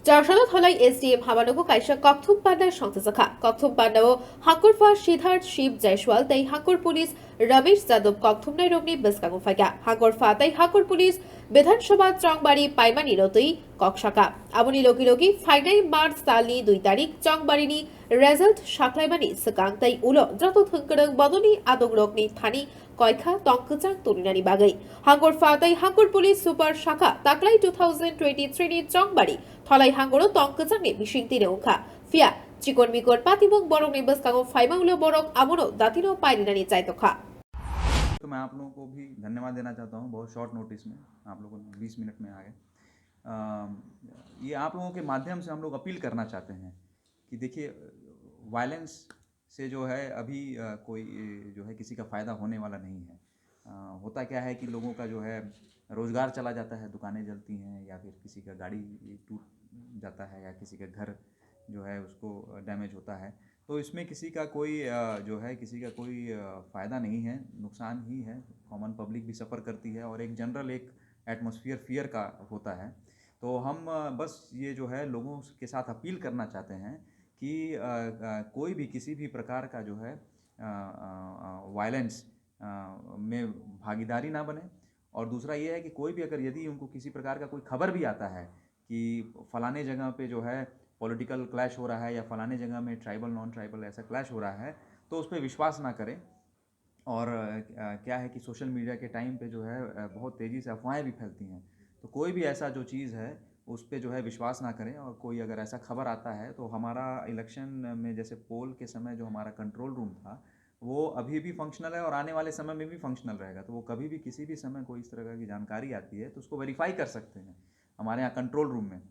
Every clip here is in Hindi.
চারশালা ধলাই এসডিএম হামানগো কাইসা ককথুম পান্ডা সংস্থা ককথুম পান্ডাও হাকুরফা সিদ্ধার্থ শিব জয়সওয়াল তাই হাকুর পুলিশ রমেশ যাদব ককথুম নাই রমনি বেসকাগো ফাইকা হাকুরফা তাই হাকুর পুলিশ বিধানসভা চংবাড়ি পাইমানি রতই ককশাকা আবনি লগি লগি ফাইনাই মার্চ সালনি 2 তারিখ চংবাড়িনি রেজাল্ট সাকলাইমানি সকাং তাই উলো যত থুঙ্করং বদনি আদং রকনি থানি কয়খা তংকচাং তরিনানি বাগৈ হাঙ্গর ফাতাই হাঙ্গর পুলিশ সুপার শাখা তাকলাই 2023 নি চংবাড়ি থলাই হাঙ্গরো তংকচাংনি বিশিংতিনে ওখা ফিয়া চিকন মিকর পাতিমুখ বরং নিবাস কাগো ফাইমাউলো বরং আমনো দাতিনো পাইরিনানি চাইতখা। तो मैं आप लोगों को भी धन्यवाद देना चाहता हूँ, बहुत शॉर्ट नोटिस में आप लोगों 20 मिनट में आ गए। ये आप लोगों के माध्यम से हम लोग अपील करना चाहते हैं कि देखिए, वायलेंस से जो है अभी कोई जो है किसी का फ़ायदा होने वाला नहीं है। होता क्या है कि लोगों का जो है रोज़गार चला जाता है, दुकानें जलती हैं, या फिर किसी का गाड़ी टूट जाता है, या किसी का घर जो है उसको डैमेज होता है। तो इसमें किसी का कोई जो है किसी का कोई फ़ायदा नहीं है, नुकसान ही है। कॉमन पब्लिक भी सफ़र करती है और एक जनरल एक एटमॉस्फेयर फियर का होता है। तो हम बस ये जो है लोगों के साथ अपील करना चाहते हैं कि कोई भी किसी भी प्रकार का जो है वायलेंस में भागीदारी ना बने। और दूसरा ये है कि कोई भी अगर यदि उनको किसी प्रकार का कोई खबर भी आता है कि फ़लाने जगह पे जो है पॉलिटिकल क्लैश हो रहा है, या फ़लाने जगह में ट्राइबल नॉन ट्राइबल ऐसा क्लैश हो रहा है, तो उस पर विश्वास ना करें। और क्या है कि सोशल मीडिया के टाइम पे जो है बहुत तेज़ी से अफवाहें भी फैलती हैं। तो कोई भी ऐसा जो चीज़ है उस पे जो है विश्वास ना करें। और कोई अगर ऐसा खबर आता है, तो हमारा इलेक्शन में जैसे पोल के समय जो हमारा कंट्रोल रूम था, वो अभी भी फंक्शनल है और आने वाले समय में भी फंक्शनल रहेगा। तो वो कभी भी किसी भी समय कोई इस तरह की जानकारी आती है तो उसको वेरीफाई कर सकते हैं हमारे यहाँ कंट्रोल रूम में,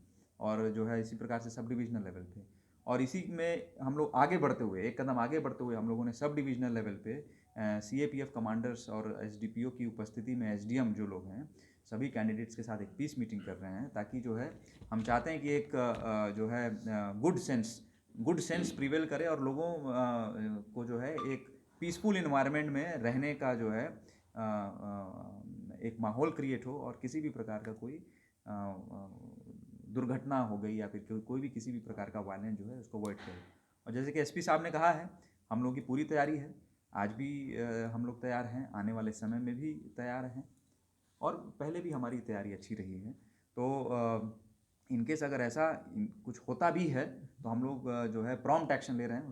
और जो है इसी प्रकार से सब डिविजनल लेवल पे। और इसी में हम लोग आगे बढ़ते हुए, एक कदम आगे बढ़ते हुए, हम लोगों ने सब डिविजनल लेवल पे CAPF कमांडर्स और SDPO की उपस्थिति में SDM जो लोग हैं, सभी कैंडिडेट्स के साथ एक पीस मीटिंग कर रहे हैं, ताकि जो है हम चाहते हैं कि एक जो है गुड सेंस प्रिवेल करे और लोगों को जो है एक पीसफुल इन्वायरमेंट में रहने का जो है एक माहौल क्रिएट हो, और किसी भी प्रकार का कोई दुर्घटना हो गई या फिर कोई भी किसी भी प्रकार का वायलेंस जो है उसको अवॉइड करे। और जैसे कि SP साहब ने कहा है, हम लोगों की पूरी तैयारी है, आज भी हम लोग तैयार हैं, आने वाले समय में भी तैयार हैं, और पहले भी हमारी तैयारी अच्छी रही है। तो इनकेस अगर ऐसा कुछ होता भी है तो हम लोग जो है प्रॉम्प्ट एक्शन ले रहे हैं।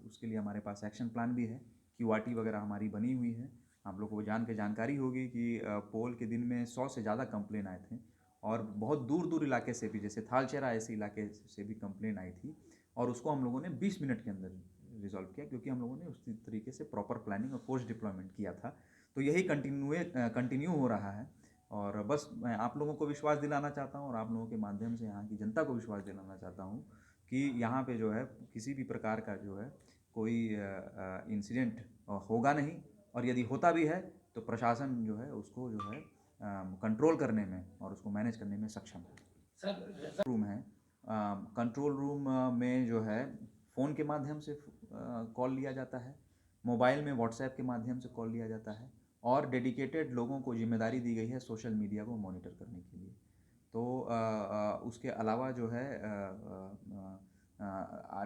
उसके लिए हमारे पास एक्शन प्लान भी है, QRT वगैरह हमारी बनी हुई है। आप लोग को जानकारी होगी कि पोल के दिन में 100 से ज़्यादा कंप्लेन आए थे, और बहुत दूर दूर इलाके से भी, जैसे थालचेरा ऐसे इलाके से भी कंप्लेन आई थी, और उसको हम लोगों ने 20 मिनट के अंदर रिजॉल्व किया, क्योंकि हम लोगों ने उसी तरीके से प्रॉपर प्लानिंग और पोस्ट डिप्लॉयमेंट किया था। तो यही कंटिन्यू हो रहा है। और बस मैं आप लोगों को विश्वास दिलाना चाहता हूँ, और आप लोगों के माध्यम से यहाँ की जनता को विश्वास दिलाना चाहता हूँ कि यहाँ पे जो है किसी भी प्रकार का जो है कोई इंसिडेंट होगा नहीं, और यदि होता भी है तो प्रशासन जो है उसको जो है कंट्रोल करने में और उसको मैनेज करने में सक्षम है। रूम है, कंट्रोल रूम में जो है फ़ोन के माध्यम से कॉल लिया जाता है, मोबाइल में व्हाट्सएप के माध्यम से कॉल लिया जाता है, और डेडिकेटेड लोगों को जिम्मेदारी दी गई है सोशल मीडिया को मॉनिटर करने के लिए। तो उसके अलावा जो है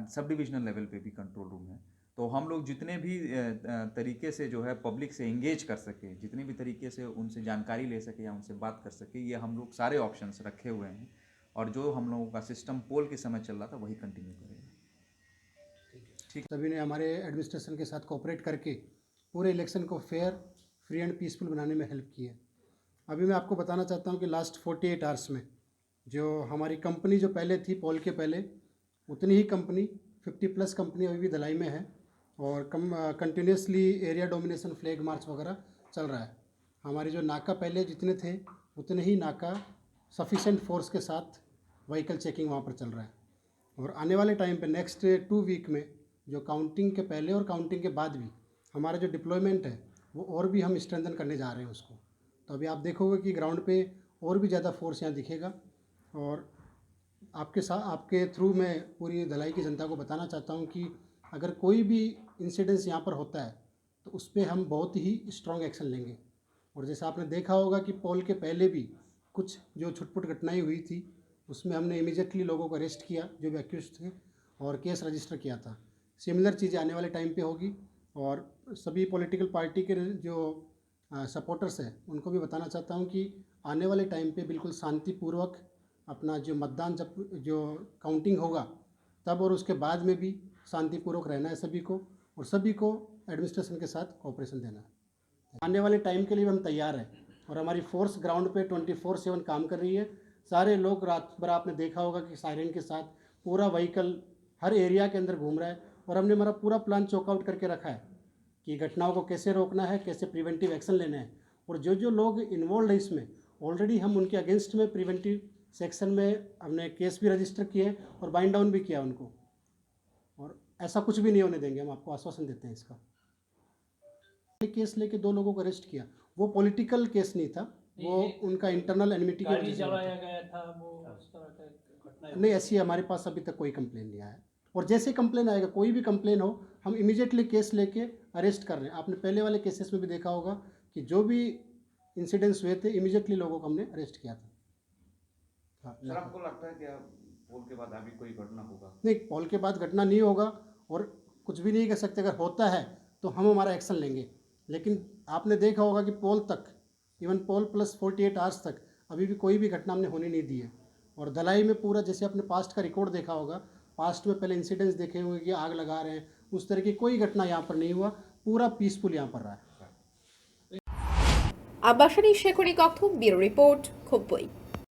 सब डिविजनल लेवल पे भी कंट्रोल रूम है। तो हम लोग जितने भी तरीके से जो है पब्लिक से इंगेज कर सके, जितने भी तरीके से उनसे जानकारी ले सके या उनसे बात कर सके, ये हम लोग सारे ऑप्शंस रखे हुए हैं। और जो हम लोगों का सिस्टम पोल के समय चल रहा था वही कंटिन्यू करेगा। ठीक। सभी ने हमारे एडमिनिस्ट्रेशन के साथ कोऑपरेट करके पूरे इलेक्शन को फेयर, फ्री एंड पीसफुल बनाने में हेल्प की है। अभी मैं आपको बताना चाहता हूँ कि लास्ट 48 आवर्स में जो हमारी कंपनी जो पहले थी पोल के पहले, उतनी ही कंपनी 50+ कंपनी अभी भी धलाई में है, और continuously area domination flag march वगैरह चल रहा है। हमारी जो नाका पहले जितने थे उतने ही नाका सफिशेंट फोर्स के साथ व्हीकल चेकिंग वहाँ पर चल रहा है। और आने वाले टाइम पे नेक्स्ट 2 वीक में जो काउंटिंग के पहले और काउंटिंग के बाद भी हमारा जो डिप्लॉयमेंट है वो और भी हम स्ट्रेंथन करने जा रहे हैं उसको। तो अभी आप देखोगे कि ग्राउंड पे और भी ज़्यादा फोर्स यहाँ दिखेगा। और आपके थ्रू मैं पूरी धलाई की जनता को बताना चाहता हूँ कि अगर कोई भी इंसिडेंस यहाँ पर होता है तो उस पर हम बहुत ही स्ट्रॉन्ग एक्शन लेंगे। और जैसा आपने देखा होगा कि पोल के पहले भी कुछ जो छुटपुट घटनाएं हुई थी, उसमें हमने इमीडिएटली लोगों को अरेस्ट किया जो भी एक्यूज थे और केस रजिस्टर किया था। सिमिलर चीज़ें आने वाले टाइम पे होगी और सभी पॉलिटिकल पार्टी के जो सपोर्टर्स हैं उनको भी बताना चाहता हूँ कि आने वाले टाइम पे बिल्कुल शांतिपूर्वक अपना जो मतदान जब जो काउंटिंग होगा तब और उसके बाद में भी शांतिपूर्वक रहना है सभी को, और सभी को एडमिनिस्ट्रेशन के साथ कोऑपरेशन देना है। आने वाले टाइम के लिए भी हम तैयार हैं और हमारी फोर्स ग्राउंड पे 24/7 काम कर रही है। सारे लोग रात भर आपने देखा होगा कि सायरन के साथ पूरा व्हीकल हर एरिया के अंदर घूम रहा है और हमने हमारा पूरा प्लान चौकआउट करके रखा है कि घटनाओं को कैसे रोकना है, कैसे प्रिवेंटिव एक्शन लेना है, और जो जो लोग इन्वॉल्व है इसमें ऑलरेडी हम उनके अगेंस्ट में प्रिवेंटिव सेक्शन में हमने केस भी रजिस्टर किए और बाइंड डाउन भी किया उनको, और ऐसा कुछ भी नहीं होने देंगे, हम आपको आश्वासन देते हैं इसका। केस लेके 2 लोगों को अरेस्ट किया, वो पॉलिटिकल केस नहीं था, वो उनका इंटरनल एनिमिटी की गाड़ी वजह से चलाया गया था, वो उस तरह का घटना नहीं, ऐसी हमारे पास अभी तक कोई कंप्लेन नहीं आया। और जैसे कंप्लेन आएगा, कोई भी कंप्लेन हो, हम इमीडिएटली केस लेके अरेस्ट कर रहे हैं। आपने पहले वाले केसेस में भी देखा होगा कि जो भी इंसिडेंट्स हुए थे इमीडिएटली लोगों को हमने अरेस्ट किया था। सर, आपको लगता है कि पोल के बाद अभी कोई घटना होगा? नहीं, पोल के बाद घटना नहीं होगा और कुछ भी नहीं कर सकते। अगर होता है तो हम हमारा एक्शन लेंगे, लेकिन आपने देखा होगा कि पोल तक, इवन पोल प्लस 48 आवर्स तक अभी भी कोई भी घटना हमने होने नहीं दी है। और धलाई में पूरा, जैसे आपने पास्ट का रिकॉर्ड देखा होगा, पास्ट में पहले इंसिडेंट्स देखे होंगे कि आग लगा रहे हैं, उस तरह की कोई घटना यहाँ पर नहीं हुआ, पूरा पीसफुल यहाँ पर रहा है। আবাসানী শেখরি কথম ব্যুরো রিপোর্ট খুবই।